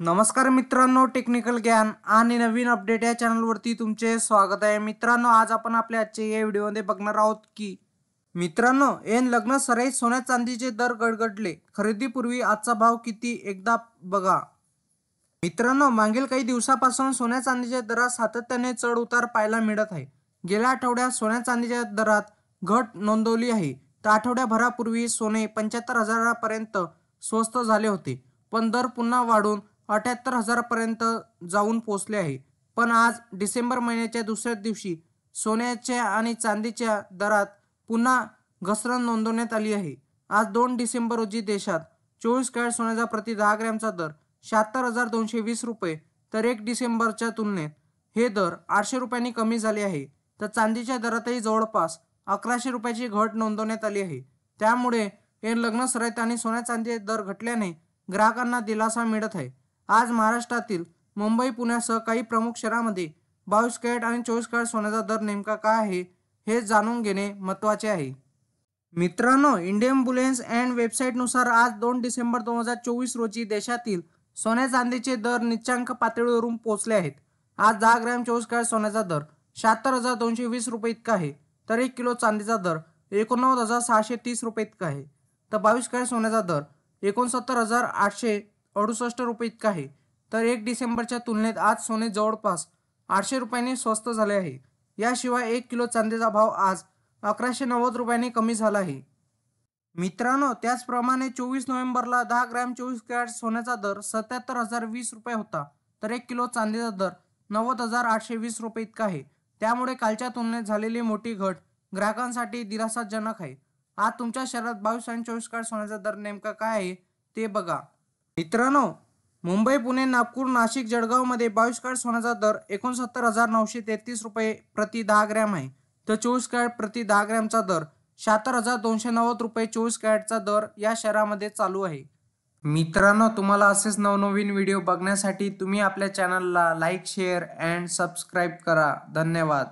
नमस्कार मित्रांनो, टेक्निकल ज्ञान आणि नवीन अपडेट या चॅनलवरती तुमचे स्वागत आहे। मित्रांनो, आज आपण आपल्या आजच्या या व्हिडिओमध्ये बघणार आहोत की मित्रांनो ऐन लग्न सराईत सोन्या चांदीचे दर गडगडले, खरेदीपूर्वी आजचा भाव किती एकदा बघा। मित्रांनो, मागील काही दिवसापासून सोन्या चांदीच्या दरात सातत्याने चढ उतार पाहायला मिळत आहे। गेल्या आठवड्यात सोन्या चांदीच्या दरात घट नोंदवली आहे, तर आठवड्याभरापूर्वी सोने 75,000 पर्यंत स्वस्त झाले होते, पण दर पुन्हा वाढून 78,000 पर्यंत जाऊन पोहोचले आहे। पण आज डिसेंबर महिन्याच्या दुसऱ्या दिवशी सोन्याच्या आणि चांदीच्या दरात पुन्हा घसरण नोंदवण्यात आली आहे। आज 2 डिसेंबर रोजी देशात 24 कॅरेट सोन्याचा प्रति 10 ग्रॅमचा दर 76,220 रुपये, तर 1 डिसेंबरच्या तुलनेत हे दर 800 रुपयांनी कमी झाले आहे। तर चांदीच्या दरातही जवळपास 1100 रुपयाची घट नोंदवण्यात आली आहे। त्यामुळे ऐन लग्न सराईत आणि सोन्या चांदीचे दर घटल्याने ग्राहकांना दिलासा मिळत आहे। आज महाराष्ट्रातील मुंबई, पुण्यासह काही प्रमुख शहरांमध्ये 22 कॅरेट आणि 24 कॅरेट सोन्याचा दर नेमका काय आहे हे जाणून घेणे महत्त्वाचे आहे। मित्रांनो, इंडियन बुलियन अँड वेबसाईटनुसार आज 2 डिसेंबर 2024 रोजी देशातील सोन्या चांदीचे दर निच्चांक पातळीवरून पोहोचले आहेत। आज 10 ग्रॅम 24 कॅरेट सोन्याचा दर 76,220 रुपये इतका आहे, तर 1 किलो चांदीचा दर 89,630 रुपये इतका आहे। तर 22 कॅरेट सोन्याचा दर 69,868 रुपये इतका आहे। तर 1 डिसेंबरच्या तुलनेत आज सोने जवळपास 800 रुपयांनी स्वस्त झाले आहे। याशिवाय 1 किलो चांदीचा भाव आज 1190 रुपयांनी कमी झाला आहे। मित्रांनो, त्याचप्रमाणे 24 नोव्हेंबरला 10 ग्रॅम 24 कॅरेट सोन्याचा दर 77,020 रुपये होता, तर 1 किलो चांदीचा दर 90,820 रुपये इतका आहे। त्यामुळे कालच्या तुलनेत झालेली मोठी घट ग्राहकांसाठी दिलासाजनक आहे। आज तुमच्या शहरात 22 आणि 24 कॅरेट सोन्याचा दर नेमका काय आहे ते बघा। मित्रांनो, मुंबई, पुणे, नागपूर, नाशिक, जळगावमध्ये 22 कॅरेट सोन्याचा दर 69,933 रुपये प्रति 10 ग्रॅम आहे, तर 24 कॅरेट प्रति 10 ग्रॅमचा दर 76,290 रुपये 24 कॅरेटचा दर या शहरामध्ये चालू आहे। मित्रांनो, तुम्हाला असेच नवनवीन व्हिडिओ बघण्यासाठी तुम्ही आपल्या चॅनलला लाईक, शेअर अँड सबस्क्राईब करा। धन्यवाद।